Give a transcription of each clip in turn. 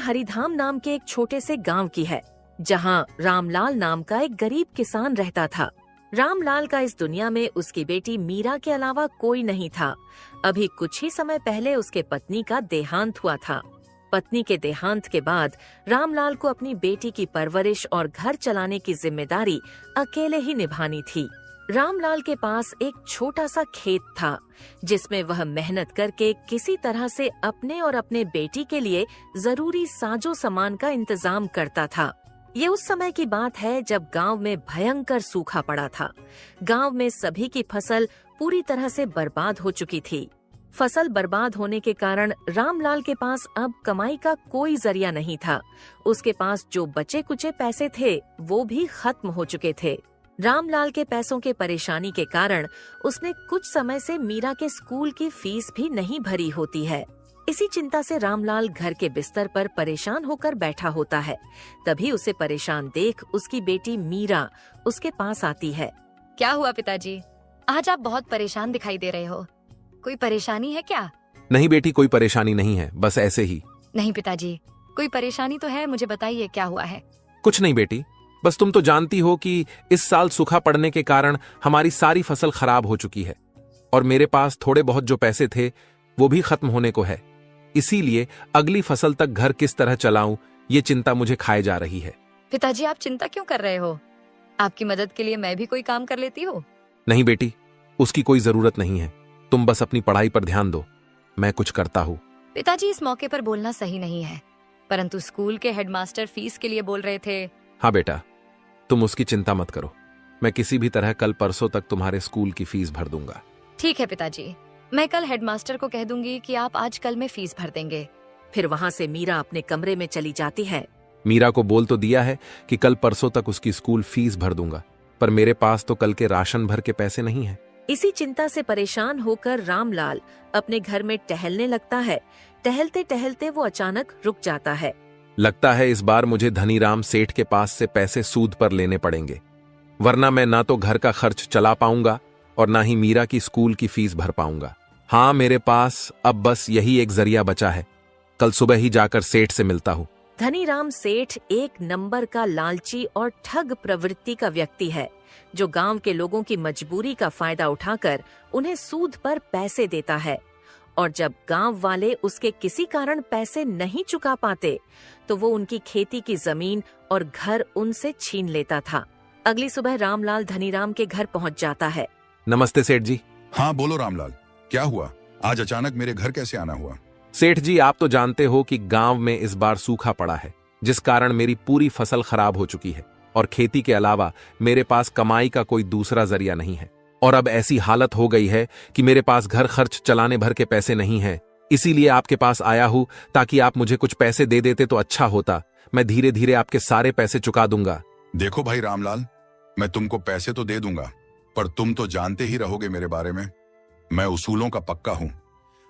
हरिधाम नाम के एक छोटे से गांव की है, जहां रामलाल नाम का एक गरीब किसान रहता था। रामलाल का इस दुनिया में उसकी बेटी मीरा के अलावा कोई नहीं था। अभी कुछ ही समय पहले उसके पत्नी का देहांत हुआ था। पत्नी के देहांत के बाद रामलाल को अपनी बेटी की परवरिश और घर चलाने की जिम्मेदारी अकेले ही निभानी थी। रामलाल के पास एक छोटा सा खेत था, जिसमें वह मेहनत करके किसी तरह से अपने और अपने बेटी के लिए जरूरी साजो सामान का इंतजाम करता था। ये उस समय की बात है जब गांव में भयंकर सूखा पड़ा था। गांव में सभी की फसल पूरी तरह से बर्बाद हो चुकी थी। फसल बर्बाद होने के कारण रामलाल के पास अब कमाई का कोई जरिया नहीं था। उसके पास जो बचे कुचे पैसे थे वो भी खत्म हो चुके थे। रामलाल के पैसों के परेशानी के कारण उसने कुछ समय से मीरा के स्कूल की फीस भी नहीं भरी होती है। इसी चिंता से रामलाल घर के बिस्तर पर परेशान होकर बैठा होता है। तभी उसे परेशान देख उसकी बेटी मीरा उसके पास आती है। क्या हुआ पिताजी? आज आप बहुत परेशान दिखाई दे रहे हो। कोई परेशानी है क्या? नहीं बेटी, कोई परेशानी नहीं है, बस ऐसे ही। नहीं पिताजी, कोई परेशानी तो है, मुझे बताइए क्या हुआ है। कुछ नहीं बेटी, बस तुम तो जानती हो कि इस साल सूखा पड़ने के कारण हमारी सारी फसल खराब हो चुकी है और मेरे पास थोड़े बहुत जो पैसे थे वो भी खत्म होने को है। इसीलिए अगली फसल तक घर किस तरह चलाऊं, ये चिंता मुझे खाए जा रही है। पिताजी, आप चिंता क्यों कर रहे हो? आपकी मदद के लिए मैं भी कोई काम कर लेती हूँ। नहीं बेटी, उसकी कोई जरूरत नहीं है। तुम बस अपनी पढ़ाई पर ध्यान दो, मैं कुछ करता हूँ। पिताजी, इस मौके पर बोलना सही नहीं है, परंतु स्कूल के हेडमास्टर फीस के लिए बोल रहे थे। हाँ बेटा, तुम उसकी चिंता मत करो। मैं किसी भी तरह कल परसों तक तुम्हारे स्कूल की फीस भर दूंगा। ठीक है पिताजी, मैं कल हेडमास्टर को कह दूंगी कि आप आज कल में फीस भर देंगे। फिर वहाँ से मीरा अपने कमरे में चली जाती है। मीरा को बोल तो दिया है कि कल परसों तक उसकी स्कूल फीस भर दूंगा, पर मेरे पास तो कल के राशन भर के पैसे नहीं हैं। इसी चिंता से परेशान होकर रामलाल अपने घर में टहलने लगता है। टहलते टहलते वो अचानक रुक जाता है। लगता है इस बार मुझे धनीराम सेठ के पास से पैसे सूद पर लेने पड़ेंगे, वरना मैं ना तो घर का खर्च चला पाऊंगा और ना ही मीरा की स्कूल की फीस भर पाऊंगा। हाँ, मेरे पास अब बस यही एक जरिया बचा है। कल सुबह ही जाकर सेठ से मिलता हूँ। धनीराम सेठ एक नंबर का लालची और ठग प्रवृत्ति का व्यक्ति है, जो गांव के लोगों की मजबूरी का फायदा उठाकर उन्हें सूद पर पैसे देता है। और जब गांव वाले उसके किसी कारण पैसे नहीं चुका पाते, तो वो उनकी खेती की जमीन और घर उनसे छीन लेता था। अगली सुबह रामलाल धनीराम के घर पहुंच जाता है। नमस्ते सेठ जी। हाँ बोलो रामलाल, क्या हुआ? आज अचानक मेरे घर कैसे आना हुआ? सेठ जी, आप तो जानते हो कि गांव में इस बार सूखा पड़ा है, जिस कारण मेरी पूरी फसल खराब हो चुकी है और खेती के अलावा मेरे पास कमाई का कोई दूसरा जरिया नहीं है। और अब ऐसी हालत हो गई है कि मेरे पास घर खर्च चलाने भर के पैसे नहीं हैं। इसीलिए आपके पास आया हूं ताकि आप मुझे कुछ पैसे दे देते तो अच्छा होता। मैं धीरे धीरे आपके सारे पैसे चुका दूंगा। देखो भाई रामलाल, मैं तुमको पैसे तो दे दूंगा, पर तुम तो जानते ही रहोगे मेरे बारे में। मैं उसूलों का पक्का हूं।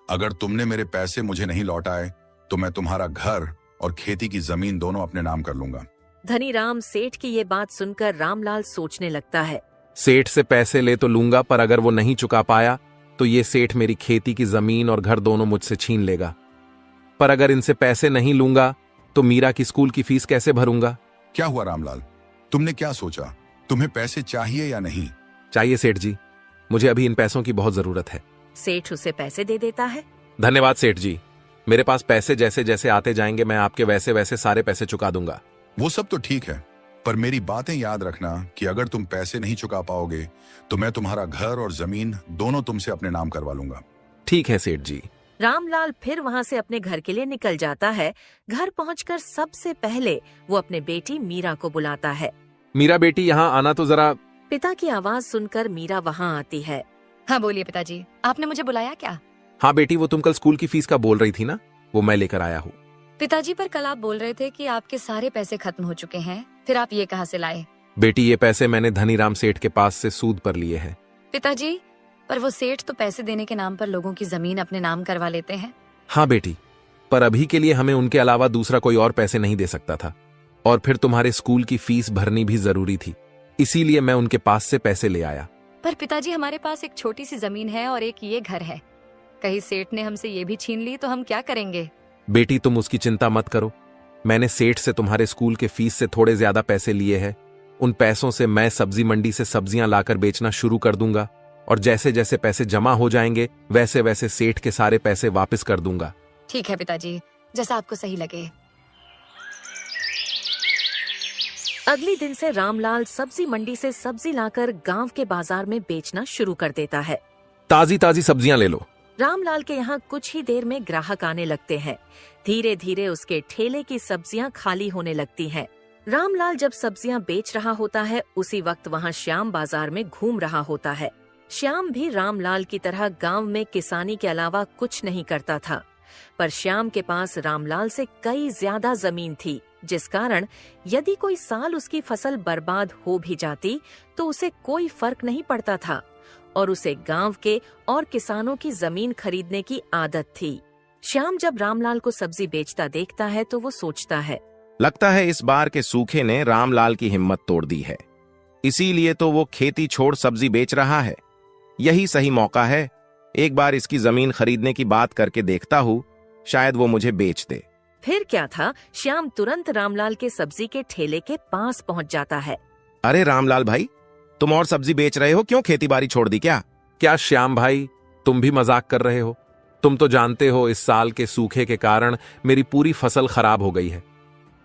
अगर तुमने मेरे पैसे मुझे नहीं लौटाए तो मैं तुम्हारा घर और खेती की जमीन दोनों अपने नाम कर लूंगा। धनीराम सेठ की ये बात सुनकर रामलाल सोचने लगता है। सेठ से पैसे ले तो लूंगा, पर अगर वो नहीं चुका पाया तो ये सेठ मेरी खेती की जमीन और घर दोनों मुझसे छीन लेगा। पर अगर इनसे पैसे नहीं लूंगा तो मीरा की स्कूल की फीस कैसे भरूंगा? क्या हुआ रामलाल, तुमने क्या सोचा? तुम्हें पैसे चाहिए या नहीं? चाहिए सेठ जी, मुझे अभी इन पैसों की बहुत जरूरत है। सेठ उसे पैसे दे देता है। धन्यवाद सेठ जी, मेरे पास पैसे जैसे जैसे आते जाएंगे मैं आपके वैसे वैसे सारे पैसे चुका दूंगा। वो सब तो ठीक है, पर मेरी बातें याद रखना कि अगर तुम पैसे नहीं चुका पाओगे तो मैं तुम्हारा घर और जमीन दोनों तुमसे अपने नाम करवा लूंगा। ठीक है सेठ जी। रामलाल फिर वहाँ से अपने घर के लिए निकल जाता है। घर पहुंचकर सबसे पहले वो अपने बेटी मीरा को बुलाता है। मीरा बेटी, यहाँ आना तो जरा। पिता की आवाज सुनकर मीरा वहाँ आती है। हाँ बोलिए पिताजी, आपने मुझे बुलाया क्या? हाँ बेटी, वो तुम कल स्कूल की फीस का बोल रही थी ना, वो मैं लेकर आया हूँ। पिताजी, पर कल आप बोल रहे थे कि आपके सारे पैसे खत्म हो चुके हैं, फिर आप ये कहाँ से लाए? बेटी, ये पैसे मैंने धनीराम सेठ के पास से सूद पर लिए हैं। पिताजी, पर वो सेठ तो पैसे देने के नाम पर लोगों की जमीन अपने नाम करवा लेते हैं। हाँ बेटी, पर अभी के लिए हमें उनके अलावा दूसरा कोई और पैसे नहीं दे सकता था, और फिर तुम्हारे स्कूल की फीस भरनी भी जरूरी थी, इसीलिए मैं उनके पास से पैसे ले आया। पर पिताजी, हमारे पास एक छोटी सी जमीन है और एक ये घर है। कहीं सेठ ने हमसे ये भी छीन ली तो हम क्या करेंगे? बेटी, तुम उसकी चिंता मत करो। मैंने सेठ से तुम्हारे स्कूल के फीस से थोड़े ज्यादा पैसे लिए हैं। उन पैसों से मैं सब्जी मंडी से सब्जियां लाकर बेचना शुरू कर दूंगा और जैसे जैसे पैसे जमा हो जाएंगे वैसे वैसे सेठ के सारे पैसे वापस कर दूंगा। ठीक है पिताजी, जैसा आपको सही लगे। अगले दिन से रामलाल सब्जी मंडी से सब्जी लाकर गांव के बाजार में बेचना शुरू कर देता है। ताजी ताजी सब्जियां ले लो। रामलाल के यहाँ कुछ ही देर में ग्राहक आने लगते हैं। धीरे धीरे उसके ठेले की सब्जियां खाली होने लगती हैं। रामलाल जब सब्जियां बेच रहा होता है उसी वक्त वहाँ श्याम बाजार में घूम रहा होता है। श्याम भी रामलाल की तरह गांव में किसानी के अलावा कुछ नहीं करता था, पर श्याम के पास रामलाल से कई ज्यादा जमीन थी, जिस कारण यदि कोई साल उसकी फसल बर्बाद हो भी जाती तो उसे कोई फर्क नहीं पड़ता था और उसे गांव के और किसानों की जमीन खरीदने की आदत थी। श्याम जब रामलाल को सब्जी बेचता देखता है तो वो सोचता है, लगता है इस बार के सूखे ने रामलाल की हिम्मत तोड़ दी है, इसीलिए तो वो खेती छोड़ सब्जी बेच रहा है। यही सही मौका है, एक बार इसकी जमीन खरीदने की बात करके देखता हूँ, शायद वो मुझे बेच दे। फिर क्या था, श्याम तुरंत रामलाल के सब्जी के ठेले के पास पहुंच जाता है। अरे रामलाल भाई, तुम और सब्जी बेच रहे हो, क्यों खेती बाड़ी छोड़ दी क्या? क्या श्याम भाई, तुम भी मजाक कर रहे हो? तुम तो जानते हो इस साल के सूखे के कारण मेरी पूरी फसल खराब हो गई है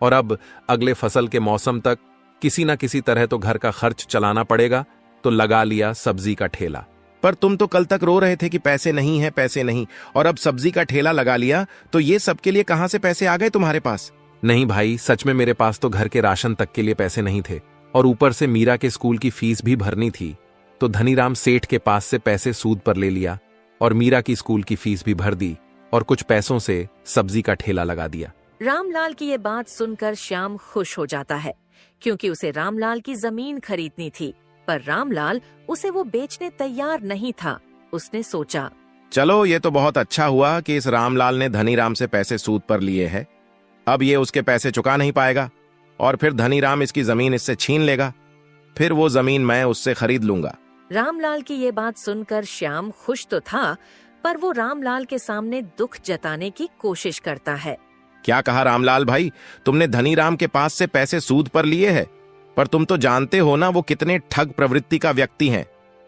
और अब अगले फसल के मौसम तक किसी न किसी तरह तो घर का खर्च चलाना पड़ेगा, तो लगा लिया सब्जी का ठेला। पर तुम तो कल तक रो रहे थे कि पैसे नहीं है, पैसे नहीं, और अब सब्जी का ठेला लगा लिया, तो ये सबके लिए कहां से पैसे आ गए तुम्हारे पास? नहीं भाई, सच में मेरे पास तो घर के राशन तक के लिए पैसे नहीं थे और ऊपर से मीरा के स्कूल की फीस भी भरनी थी, तो धनीराम सेठ के पास से पैसे सूद पर ले लिया और मीरा की स्कूल की फीस भी भर दी और कुछ पैसों से सब्जी का ठेला लगा दिया। रामलाल की ये बात सुनकर श्याम खुश हो जाता है, क्योंकि उसे रामलाल की जमीन खरीदनी थी, पर रामलाल उसे वो बेचने तैयार नहीं था। उसने सोचा, चलो ये तो बहुत अच्छा हुआ कि इस रामलाल ने धनीराम से पैसे सूद पर लिए हैं। अब ये उसके पैसे चुका नहीं पाएगा और फिर धनीराम इसकी जमीन इससे छीन लेगा, फिर वो जमीन मैं उससे खरीद लूंगा। रामलाल की ये बात सुनकर श्याम खुश तो था, पर वो रामलाल के सामने दुख जताने की कोशिश करता है। क्या कहा रामलाल भाई, तुमने धनीराम के पास से पैसे सूद पर लिए हैं? पर तुम तो जानते हो ना वो कितने ठग प्रवृत्ति का व्यक्ति हैं।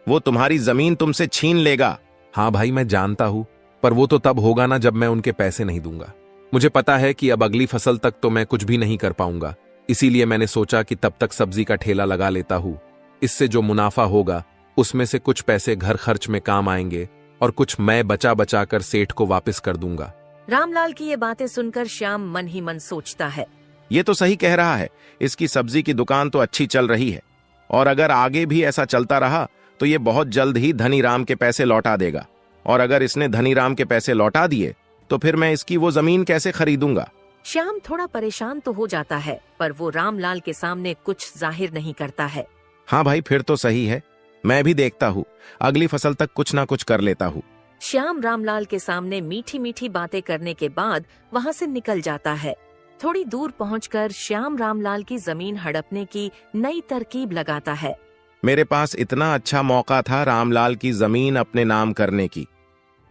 वो तुम्हारी जमीन तुमसे छीन लेगा। हाँ भाई, मैं जानता हूँ, पर वो तो तब होगा ना जब मैं उनके पैसे नहीं दूंगा। मुझे पता है कि अब अगली फसल तक तो मैं कुछ भी नहीं कर पाऊंगा, इसीलिए मैंने सोचा कि तब तक सब्जी का ठेला लगा लेता हूँ। इससे जो मुनाफा होगा उसमें से कुछ पैसे घर खर्च में काम आएंगे और कुछ मैं बचा बचा कर सेठ को वापस कर दूंगा। रामलाल की ये बातें सुनकर श्याम मन ही मन सोचता है, ये तो सही कह रहा है, इसकी सब्जी की दुकान तो अच्छी चल रही है और अगर आगे भी ऐसा चलता रहा तो ये बहुत जल्द ही धनीराम के पैसे लौटा देगा, और अगर इसने धनीराम के पैसे लौटा दिए तो फिर मैं इसकी वो जमीन कैसे खरीदूंगा। श्याम थोड़ा परेशान तो हो जाता है, पर वो रामलाल के सामने कुछ जाहिर नहीं करता है। हाँ भाई, फिर तो सही है, मैं भी देखता हूँ, अगली फसल तक कुछ ना कुछ कर लेता हूँ। श्याम रामलाल के सामने मीठी मीठी बातें करने के बाद वहाँ से निकल जाता है। थोड़ी दूर पहुंचकर श्याम रामलाल की जमीन हड़पने की नई तरकीब लगाता है। मेरे पास इतना अच्छा मौका था रामलाल की जमीन अपने नाम करने की,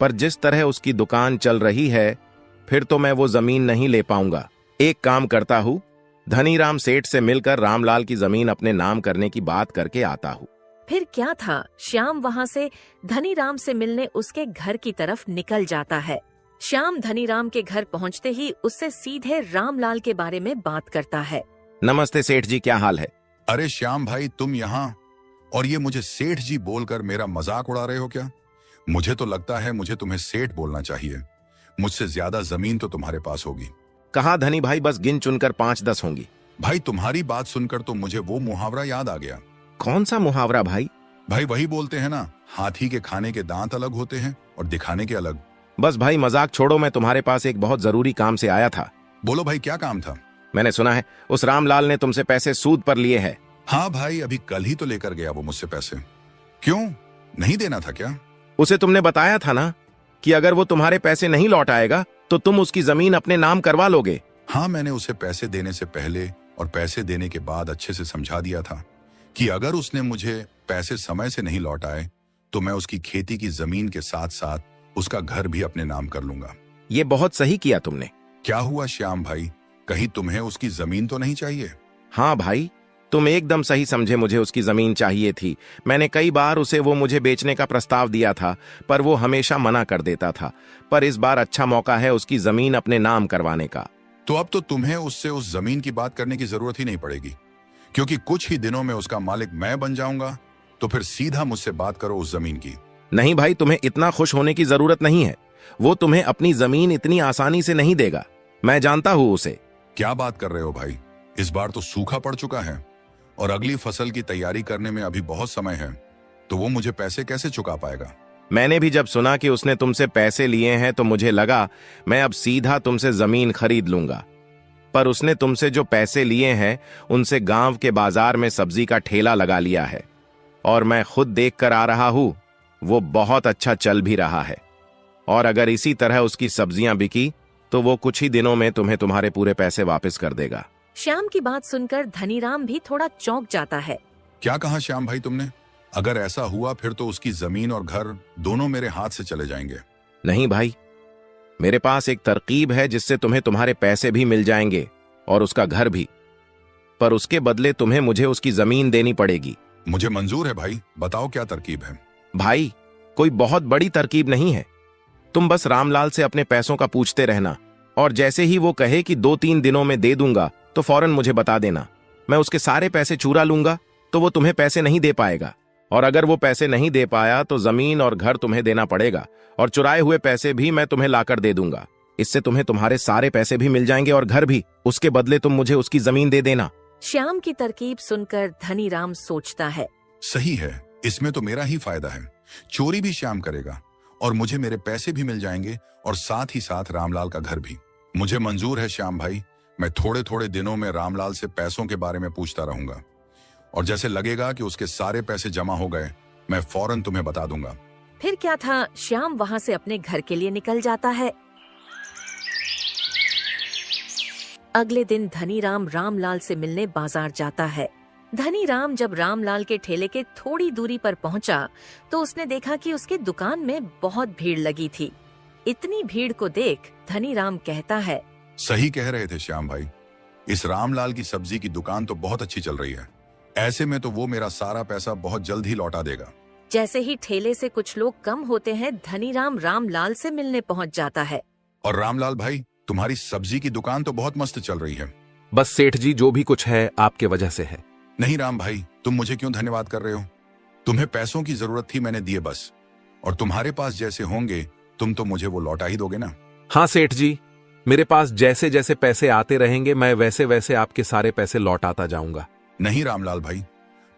पर जिस तरह उसकी दुकान चल रही है फिर तो मैं वो जमीन नहीं ले पाऊंगा। एक काम करता हूँ, धनीराम सेठ से मिलकर रामलाल की जमीन अपने नाम करने की बात करके आता हूँ। फिर क्या था, श्याम वहाँ से धनीराम से मिलने उसके घर की तरफ निकल जाता है। श्याम धनीराम के घर पहुँचते ही उससे सीधे रामलाल के बारे में बात करता है। नमस्ते सेठ जी, क्या हाल है? अरे श्याम भाई, तुम यहाँ और ये मुझे सेठ जी बोलकर मेरा मजाक उड़ा रहे हो क्या? मुझे तो लगता है मुझे तुम्हें सेठ बोलना चाहिए। मुझसे ज्यादा जमीन तो तुम्हारे पास होगी। कहा धनी भाई, बस गिन चुनकर 5-10 होंगी। भाई तुम्हारी बात सुनकर तो मुझे वो मुहावरा याद आ गया। कौन सा मुहावरा भाई? भाई वही बोलते हैं ना, हाथी के खाने के दांत अलग होते हैं और दिखाने के अलग। बस भाई मजाक छोड़ो, मैं तुम्हारे पास एक बहुत जरूरी काम से आया था। बोलो भाई, क्या काम था? मैंने सुना है उस रामलाल ने तुमसे पैसे सूद पर लिए हैं। हाँ भाई, अभी कल ही तो लेकर गया वो मुझसे पैसे। क्यों, नहीं देना था क्या? उसे तुमने बताया था ना कि अगर वो तुम्हारे पैसे नहीं लौट आएगा तो तुम उसकी जमीन अपने नाम करवा लोगे। हाँ, मैंने उसे पैसे देने से पहले और पैसे देने के बाद अच्छे से समझा दिया था कि अगर उसने मुझे पैसे समय से नहीं लौटाए तो मैं उसकी खेती की जमीन के साथ साथ उसका घर भी अपने नाम कर लूंगा। ये बहुत सही किया तुमने। क्या हुआ श्याम भाई, कहीं तुम्हें उसकी जमीन तो नहीं चाहिए? हाँ भाई, तुम एकदम सही समझे, मुझे उसकी जमीन चाहिए थी। मैंने कई बार उसे वो मुझे बेचने का प्रस्ताव दिया था, पर वो हमेशा मना कर देता था। पर इस बार अच्छा मौका है उसकी जमीन अपने नाम करवाने का। तो अब तो तुम्हें उससे उस जमीन की बात करने की जरूरत ही नहीं पड़ेगी, क्योंकि कुछ ही दिनों में उसका मालिक मैं बन जाऊंगा। तो फिर सीधा मुझसे बात करो उस जमीन की। नहीं भाई, तुम्हें इतना खुश होने की जरूरत नहीं है। वो तुम्हें अपनी जमीन इतनी आसानी से नहीं देगा, मैं जानता हूं उसे। क्या बात कर रहे हो भाई? इस बार तो सूखा पड़ चुका है और अगली फसल की तैयारी करने में अभी बहुत समय है, तो वो मुझे पैसे कैसे चुका पाएगा? मैंने भी जब सुना कि उसने तुमसे पैसे लिए हैं तो मुझे लगा मैं अब सीधा तुमसे जमीन खरीद लूंगा। पर उसने तुमसे जो पैसे लिए हैं उनसे गांव के बाजार में सब्जी का ठेला लगा लिया है, और मैं खुद देख कर आ रहा हूं, वो बहुत अच्छा चल भी रहा है। और अगर इसी तरह उसकी सब्जियां बिकी तो वो कुछ ही दिनों में तुम्हें तुम्हारे पूरे पैसे वापस कर देगा। श्याम की बात सुनकर धनीराम भी थोड़ा चौंक जाता है। क्या कहा श्याम भाई तुमने? अगर ऐसा हुआ फिर तो उसकी जमीन और घर दोनों मेरे हाथ से चले जाएंगे। नहीं भाई, मेरे पास एक तरकीब है जिससे तुम्हें तुम्हारे पैसे भी मिल जाएंगे और उसका घर भी, पर उसके बदले तुम्हें मुझे उसकी जमीन देनी पड़ेगी। मुझे मंजूर है भाई, बताओ क्या तरकीब है? भाई, कोई बहुत बड़ी तरकीब नहीं है। तुम बस रामलाल से अपने पैसों का पूछते रहना, और जैसे ही वो कहे कि 2-3 दिनों में दे दूंगा तो फौरन मुझे बता देना। मैं उसके सारे पैसे चुरा लूंगा तो वो तुम्हें पैसे नहीं दे पाएगा, और अगर वो पैसे नहीं दे पाया तो जमीन और घर तुम्हें देना पड़ेगा, और चुराए हुए पैसे भी मैं तुम्हें लाकर दे दूंगा। इससे तुम्हें तुम्हारे सारे पैसे भी मिल जाएंगे और घर भी। उसके बदले तुम मुझे उसकी जमीन दे देना। श्याम की तरकीब सुनकर धनीराम सोचता है। सही है, इसमें तो मेरा ही फायदा है। चोरी भी श्याम करेगा और मुझे मेरे पैसे भी मिल जाएंगे, और साथ ही साथ रामलाल का घर भी। मुझे मंजूर है श्याम भाई, मैं थोड़े थोड़े दिनों में रामलाल से पैसों के बारे में पूछता रहूंगा, और जैसे लगेगा कि उसके सारे पैसे जमा हो गए मैं फौरन तुम्हें बता दूंगा। फिर क्या था, श्याम वहाँ से अपने घर के लिए निकल जाता है। अगले दिन धनीराम रामलाल से मिलने बाजार जाता है। धनीराम जब रामलाल के ठेले के थोड़ी दूरी पर पहुंचा तो उसने देखा कि उसकी दुकान में बहुत भीड़ लगी थी। इतनी भीड़ को देख धनीराम कहता है, सही कह रहे थे श्याम भाई, इस रामलाल की सब्जी की दुकान तो बहुत अच्छी चल रही है। ऐसे में तो वो मेरा सारा पैसा बहुत जल्द ही लौटा देगा। जैसे ही ठेले से कुछ लोग कम होते हैं, धनीराम रामलाल से मिलने पहुंच जाता है। और रामलाल भाई, तुम्हारी सब्जी की दुकान तो बहुत मस्त चल रही है। बस सेठ जी, जो भी कुछ है आपके वजह से है। नहीं राम भाई, तुम मुझे क्यों धन्यवाद कर रहे हो? तुम्हें पैसों की जरूरत थी, मैंने दिए बस। और तुम्हारे पास जैसे होंगे तुम तो मुझे वो लौटा ही दोगे ना? हाँ सेठ जी, मेरे पास जैसे जैसे पैसे आते रहेंगे मैं वैसे वैसे आपके सारे पैसे लौटाता जाऊंगा। नहीं रामलाल भाई,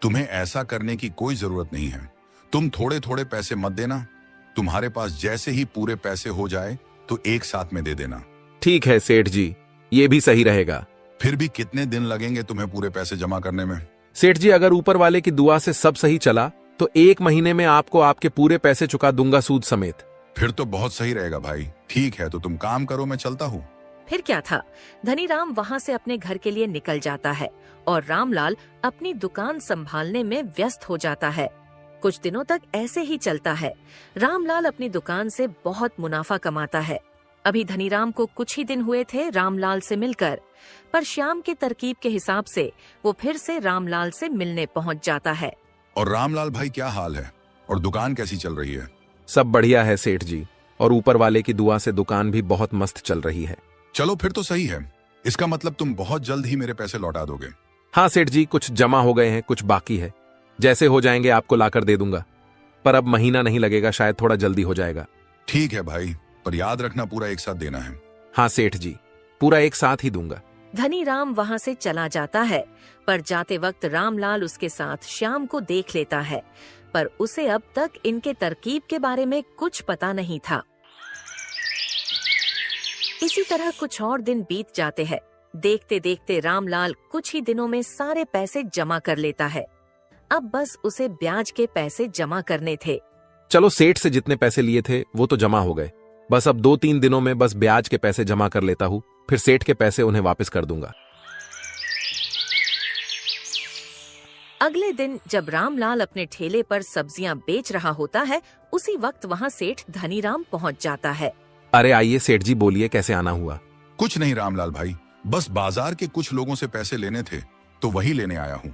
तुम्हें ऐसा करने की कोई जरूरत नहीं है। तुम थोड़े थोड़े पैसे मत देना, तुम्हारे पास जैसे ही पूरे पैसे हो जाए तो एक साथ में दे देना। ठीक है सेठ जी, ये भी सही रहेगा। फिर भी कितने दिन लगेंगे तुम्हें पूरे पैसे जमा करने में? सेठ जी, अगर ऊपर वाले की दुआ से सब सही चला तो 1 महीने में आपको आपके पूरे पैसे चुका दूंगा, सूद समेत। फिर तो बहुत सही रहेगा भाई। ठीक है, तो तुम काम करो, मैं चलता हूँ। फिर क्या था, धनीराम वहाँ से अपने घर के लिए निकल जाता है और रामलाल अपनी दुकान संभालने में व्यस्त हो जाता है। कुछ दिनों तक ऐसे ही चलता है। रामलाल अपनी दुकान से बहुत मुनाफा कमाता है। अभी धनीराम को कुछ ही दिन हुए थे रामलाल से मिलकर, पर श्याम के तरकीब के हिसाब से वो फिर से रामलाल से मिलने पहुंच जाता है। और रामलाल भाई, क्या हाल है और दुकान कैसी चल रही है? सब बढ़िया है सेठ जी, और ऊपर वाले की दुआ से दुकान भी बहुत मस्त चल रही है। चलो फिर तो सही है, इसका मतलब तुम बहुत जल्द ही मेरे पैसे लौटा दोगे। हाँ सेठ जी, कुछ जमा हो गए हैं, कुछ बाकी है। जैसे हो जाएंगे आपको लाकर दे दूंगा, पर अब महीना नहीं लगेगा, शायद थोड़ा जल्दी हो जाएगा। ठीक है भाई, पर याद रखना पूरा एक साथ देना है। हाँ सेठ जी, पूरा एक साथ ही दूंगा। धनीराम वहाँ से चला जाता है, पर जाते वक्त रामलाल उसके साथ श्याम को देख लेता है, पर उसे अब तक इनके तरकीब के बारे में कुछ पता नहीं था। इसी तरह कुछ और दिन बीत जाते हैं। देखते देखते रामलाल कुछ ही दिनों में सारे पैसे जमा कर लेता है। अब बस उसे ब्याज के पैसे जमा करने थे। चलो, सेठ से जितने पैसे लिए थे वो तो जमा हो गए, बस अब 2-3 दिनों में बस ब्याज के पैसे जमा कर लेता हूँ, फिर सेठ के पैसे उन्हें वापस कर दूंगा। अगले दिन जब रामलाल अपने ठेले पर सब्जियां बेच रहा होता है, उसी वक्त वहाँ सेठ धनीराम पहुँच जाता है। अरे आइए सेठ जी, बोलिए कैसे आना हुआ? कुछ नहीं रामलाल भाई, बस बाजार के कुछ लोगों से पैसे लेने थे तो वही लेने आया हूँ।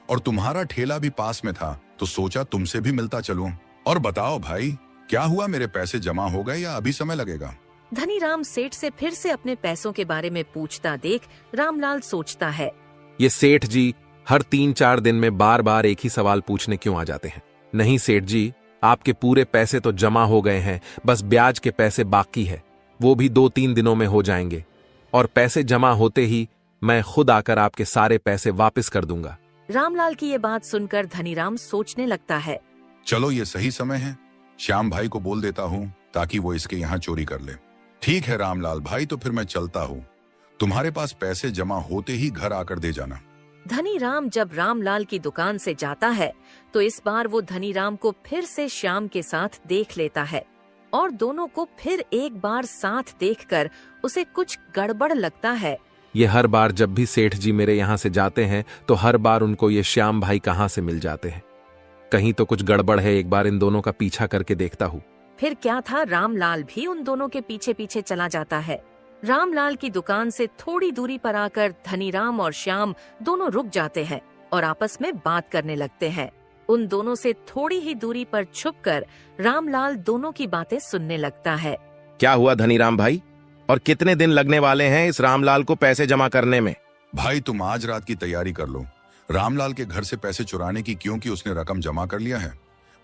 और तुम्हारा ठेला भी पास में था तो सोचा तुमसे भी मिलता चलूं। और बताओ भाई, क्या हुआ, मेरे पैसे जमा हो गए या अभी समय लगेगा? धनीराम सेठ से फिर से अपने पैसों के बारे में पूछता देख रामलाल सोचता है। ये सेठ जी हर 3-4 दिन में बार बार एक ही सवाल पूछने क्यों आ जाते हैं? नहीं सेठ जी, आपके पूरे पैसे तो जमा हो गए हैं, बस ब्याज के पैसे बाकी है, वो भी 2-3 दिनों में हो जाएंगे। और पैसे जमा होते ही मैं खुद आकर आपके सारे पैसे वापस कर दूंगा। रामलाल की ये बात सुनकर धनीराम सोचने लगता है। चलो ये सही समय है, श्याम भाई को बोल देता हूँ ताकि वो इसके यहाँ चोरी कर ले। ठीक है रामलाल भाई, तो फिर मैं चलता हूँ। तुम्हारे पास पैसे जमा होते ही घर आकर दे जाना। धनीराम जब रामलाल की दुकान से जाता है तो इस बार वो धनीराम को फिर से श्याम के साथ देख लेता है और दोनों को फिर एक बार साथ देखकर उसे कुछ गड़बड़ लगता है। ये हर बार जब भी सेठ जी मेरे यहाँ से जाते हैं तो हर बार उनको ये श्याम भाई कहाँ से मिल जाते हैं। कहीं तो कुछ गड़बड़ है, एक बार इन दोनों का पीछा करके देखता हूँ। फिर क्या था, रामलाल भी उन दोनों के पीछे पीछे चला जाता है। रामलाल की दुकान से थोड़ी दूरी पर आकर धनीराम और श्याम दोनों रुक जाते हैं और आपस में बात करने लगते हैं। उन दोनों से थोड़ी ही दूरी पर छुपकर रामलाल दोनों की बातें सुनने लगता है। क्या हुआ धनीराम भाई, और कितने दिन लगने वाले हैं इस रामलाल को पैसे जमा करने में? भाई तुम आज रात की तैयारी कर लो। रामलाल के घर से पैसे चुराने की, क्योंकि उसने रकम जमा कर लिया है,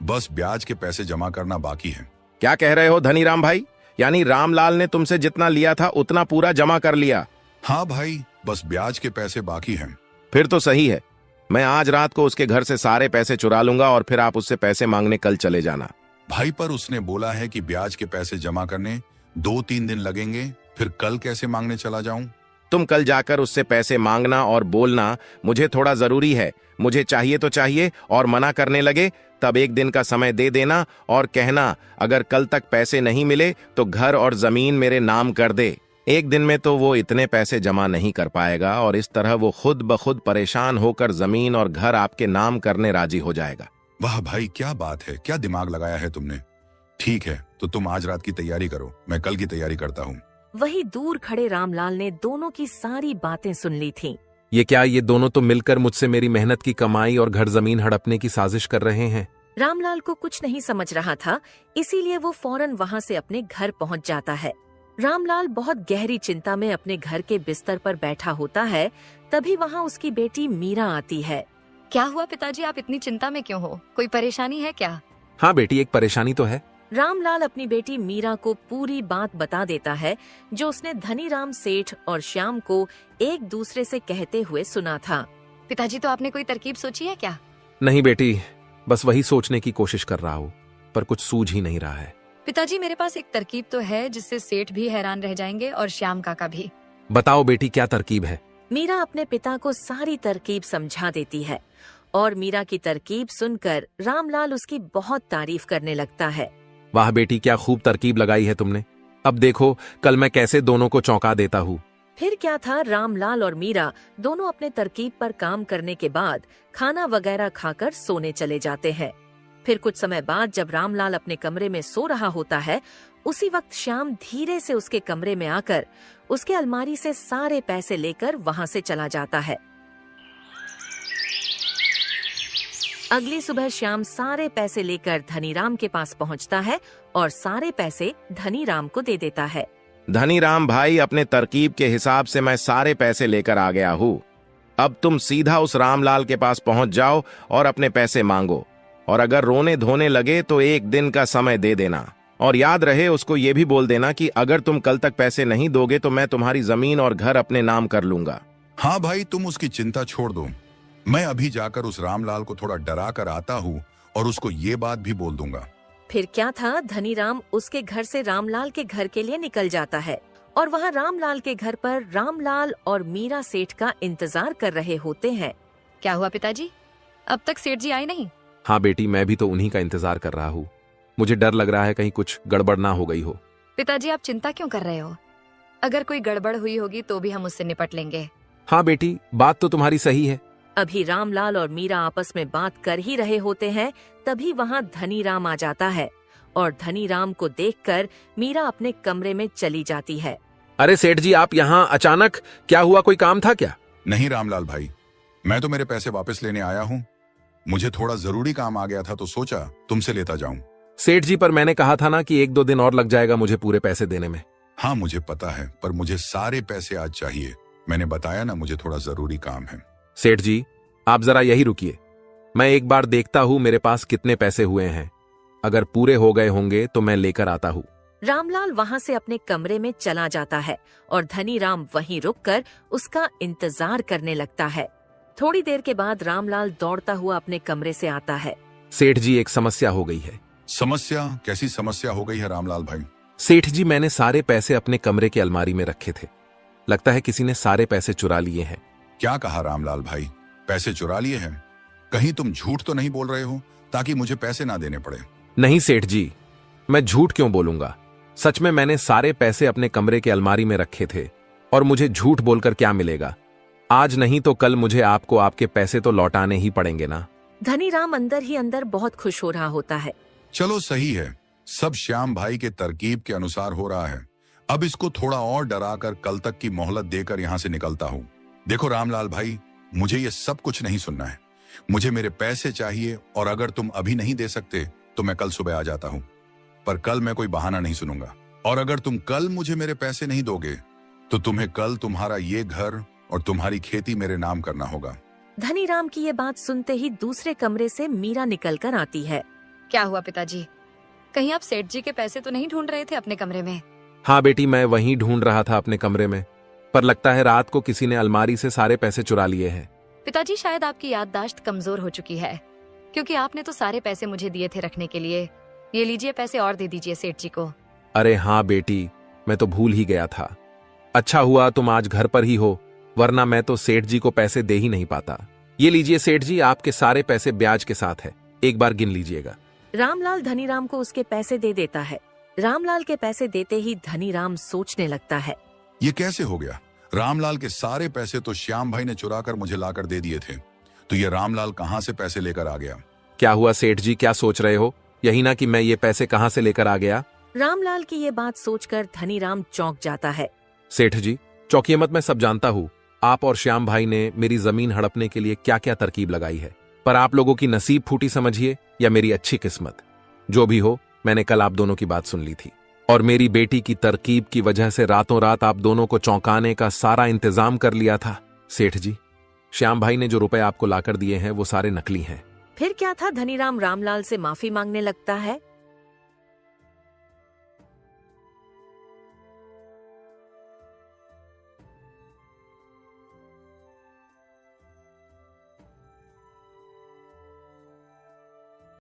बस ब्याज के पैसे जमा करना बाकी है। क्या कह रहे हो धनीराम भाई? यानी रामलाल ने तुमसे जितना लिया था उतना पूरा जमा कर लिया? हाँ भाई, बस ब्याज के पैसे बाकी हैं। फिर तो सही है, मैं आज रात को उसके घर से सारे पैसे चुरा लूंगा और फिर आप उससे पैसे मांगने कल चले जाना। भाई पर उसने बोला है कि ब्याज के पैसे जमा करने 2-3 दिन लगेंगे, फिर कल कैसे मांगने चला जाऊं? तुम कल जाकर उससे पैसे मांगना और बोलना मुझे थोड़ा जरूरी है, मुझे चाहिए तो चाहिए, और मना करने लगे तब 1 दिन का समय दे देना और कहना अगर कल तक पैसे नहीं मिले तो घर और जमीन मेरे नाम कर दे। 1 दिन में तो वो इतने पैसे जमा नहीं कर पाएगा और इस तरह वो खुद ब खुद परेशान होकर जमीन और घर आपके नाम करने राजी हो जाएगा। वाह भाई, क्या बात है, क्या दिमाग लगाया है तुमने। ठीक है, तो तुम आज रात की तैयारी करो, मैं कल की तैयारी करता हूँ। वही दूर खड़े रामलाल ने दोनों की सारी बातें सुन ली थीं। ये क्या, ये दोनों तो मिलकर मुझसे मेरी मेहनत की कमाई और घर जमीन हड़पने की साजिश कर रहे हैं। रामलाल को कुछ नहीं समझ रहा था, इसीलिए वो फौरन वहाँ से अपने घर पहुँच जाता है। रामलाल बहुत गहरी चिंता में अपने घर के बिस्तर पर बैठा होता है, तभी वहाँ उसकी बेटी मीरा आती है। क्या हुआ पिताजी, आप इतनी चिंता में क्यों हो? कोई परेशानी है क्या? हाँ बेटी, एक परेशानी तो है। रामलाल अपनी बेटी मीरा को पूरी बात बता देता है जो उसने धनीराम सेठ और श्याम को एक दूसरे से कहते हुए सुना था। पिताजी, तो आपने कोई तरकीब सोची है क्या? नहीं बेटी, बस वही सोचने की कोशिश कर रहा हूँ, पर कुछ सूझ ही नहीं रहा है। पिताजी, मेरे पास एक तरकीब तो है जिससे सेठ भी हैरान रह जाएंगे और श्याम काका भी। बताओ बेटी, क्या तरकीब है? मीरा अपने पिता को सारी तरकीब समझा देती है और मीरा की तरकीब सुनकर रामलाल उसकी बहुत तारीफ करने लगता है। वाह बेटी, क्या खूब तरकीब लगाई है तुमने। अब देखो कल मैं कैसे दोनों को चौंका देता हूँ। फिर क्या था, रामलाल और मीरा दोनों अपने तरकीब पर काम करने के बाद खाना वगैरह खाकर सोने चले जाते हैं। फिर कुछ समय बाद जब रामलाल अपने कमरे में सो रहा होता है, उसी वक्त श्याम धीरे से उसके कमरे में आकर उसके अलमारी से सारे पैसे लेकर वहाँ से चला जाता है। अगली सुबह श्याम सारे पैसे लेकर धनीराम के पास पहुँचता है और सारे पैसे धनीराम को दे देता है। धनीराम भाई, अपने तरकीब के हिसाब से मैं सारे पैसे लेकर आ गया हूँ। अब तुम सीधा उस रामलाल के पास पहुंच जाओ और अपने पैसे मांगो, और अगर रोने धोने लगे तो 1 दिन का समय दे देना, और याद रहे उसको ये भी बोल देना कि अगर तुम कल तक पैसे नहीं दोगे तो मैं तुम्हारी जमीन और घर अपने नाम कर लूंगा। हाँ भाई, तुम उसकी चिंता छोड़ दो, मैं अभी जाकर उस रामलाल को थोड़ा डरा कर आता हूँ और उसको ये बात भी बोल दूंगा। फिर क्या था, धनीराम उसके घर से रामलाल के घर के लिए निकल जाता है और वहाँ रामलाल के घर पर रामलाल और मीरा सेठ का इंतजार कर रहे होते हैं। क्या हुआ पिताजी, अब तक सेठ जी आए नहीं? हाँ बेटी, मैं भी तो उन्हीं का इंतजार कर रहा हूँ। मुझे डर लग रहा है कहीं कुछ गड़बड़ ना हो गई हो। पिताजी, आप चिंता क्यों कर रहे हो? अगर कोई गड़बड़ हुई होगी तो भी हम उससे निपट लेंगे। हाँ बेटी, बात तो तुम्हारी सही है। अभी रामलाल और मीरा आपस में बात कर ही रहे होते हैं, तभी वहाँ धनीराम आ जाता है और धनीराम को देखकर मीरा अपने कमरे में चली जाती है। अरे सेठ जी, आप यहाँ अचानक? क्या हुआ, कोई काम था क्या? नहीं रामलाल भाई, मैं तो मेरे पैसे वापस लेने आया हूँ। मुझे थोड़ा जरूरी काम आ गया था तो सोचा तुमसे लेता जाऊं। सेठ जी, पर मैंने कहा था ना कि 1-2 दिन और लग जाएगा मुझे पूरे पैसे देने में। हाँ मुझे पता है, पर मुझे सारे पैसे आज चाहिए। मैंने बताया ना, मुझे थोड़ा जरूरी काम है। सेठ जी, आप जरा यही रुकिए, मैं एक बार देखता हूँ मेरे पास कितने पैसे हुए हैं। अगर पूरे हो गए होंगे तो मैं लेकर आता हूँ। रामलाल वहाँ से अपने कमरे में चला जाता है और धनीराम वहीं रुककर उसका इंतजार करने लगता है। थोड़ी देर के बाद रामलाल दौड़ता हुआ अपने कमरे से आता है। सेठ जी, एक समस्या हो गई है। समस्या? कैसी समस्या हो गई है रामलाल भाई? सेठ जी, मैंने सारे पैसे अपने कमरे की अलमारी में रखे थे। लगता है किसी ने सारे पैसे चुरा लिए हैं। क्या कहा रामलाल भाई? पैसे चुरा लिए हैं? कहीं तुम झूठ तो नहीं बोल रहे हो ताकि मुझे पैसे ना देने पड़े? नहीं सेठ जी, मैं झूठ क्यों बोलूंगा। सच में मैंने सारे पैसे अपने कमरे के अलमारी में रखे थे और मुझे झूठ बोलकर क्या मिलेगा। आज नहीं तो कल मुझे आपको आपके पैसे तो लौटाने ही पड़ेंगे ना। धनीराम अंदर ही अंदर बहुत खुश हो रहा होता है। चलो सही है, सब श्याम भाई के तरकीब के अनुसार हो रहा है। अब इसको थोड़ा और डराकर कल तक की मोहलत देकर यहाँ से निकलता हूँ। देखो रामलाल भाई, मुझे ये सब कुछ नहीं सुनना है। मुझे मेरे पैसे चाहिए और अगर तुम अभी नहीं दे सकते तो मैं कल सुबह आ जाता हूँ। पर कल मैं कोई बहाना नहीं सुनूंगा। और अगर तुम कल मुझे मेरे पैसे नहीं दोगे तो तुम्हें कल तुम्हारा ये घर और तुम्हारी खेती मेरे नाम करना होगा। धनीराम की ये बात सुनते ही दूसरे कमरे से मीरा निकल कर आती है। क्या हुआ पिताजी? कहीं आप सेठ जी के पैसे तो नहीं ढूंढ रहे थे अपने कमरे में? हाँ बेटी, मैं वहीं ढूंढ रहा था अपने कमरे में, पर लगता है रात को किसी ने अलमारी से सारे पैसे चुरा लिए हैं। पिताजी, शायद आपकी याददाश्त कमजोर हो चुकी है, क्योंकि आपने तो सारे पैसे मुझे दिए थे रखने के लिए। ये लीजिए, पैसे और दे दीजिए सेठ जी को। अरे हाँ बेटी, मैं तो भूल ही गया था। अच्छा हुआ तुम आज घर पर ही हो, वरना मैं तो सेठ जी को पैसे दे ही नहीं पाता। ये लीजिए सेठ जी, आपके सारे पैसे ब्याज के साथ है, एक बार गिन लीजिएगा। रामलाल धनीराम को उसके पैसे दे देता है। रामलाल के पैसे देते ही धनीराम सोचने लगता है, ये कैसे हो गया? रामलाल के सारे पैसे तो श्याम भाई ने चुरा कर मुझे लाकर दे दिए थे, तो ये रामलाल कहाँ से पैसे लेकर आ गया? क्या हुआ सेठ जी, क्या सोच रहे हो? यही ना कि मैं ये पैसे कहाँ से लेकर आ गया। रामलाल की ये बात सोचकर धनीराम चौंक जाता है। सेठ जी, चौंकिए मत, मैं सब जानता हूँ। आप और श्याम भाई ने मेरी जमीन हड़पने के लिए क्या क्या तरकीब लगाई है, पर आप लोगों की नसीब फूटी समझिए या मेरी अच्छी किस्मत। जो भी हो, मैंने कल आप दोनों की बात सुन ली थी और मेरी बेटी की तरकीब की वजह से रातों रात आप दोनों को चौंकाने का सारा इंतजाम कर लिया था। सेठ जी, श्याम भाई ने जो रुपए आपको लाकर दिए हैं वो सारे नकली हैं। फिर क्या था? धनीराम रामलाल से माफी मांगने लगता है।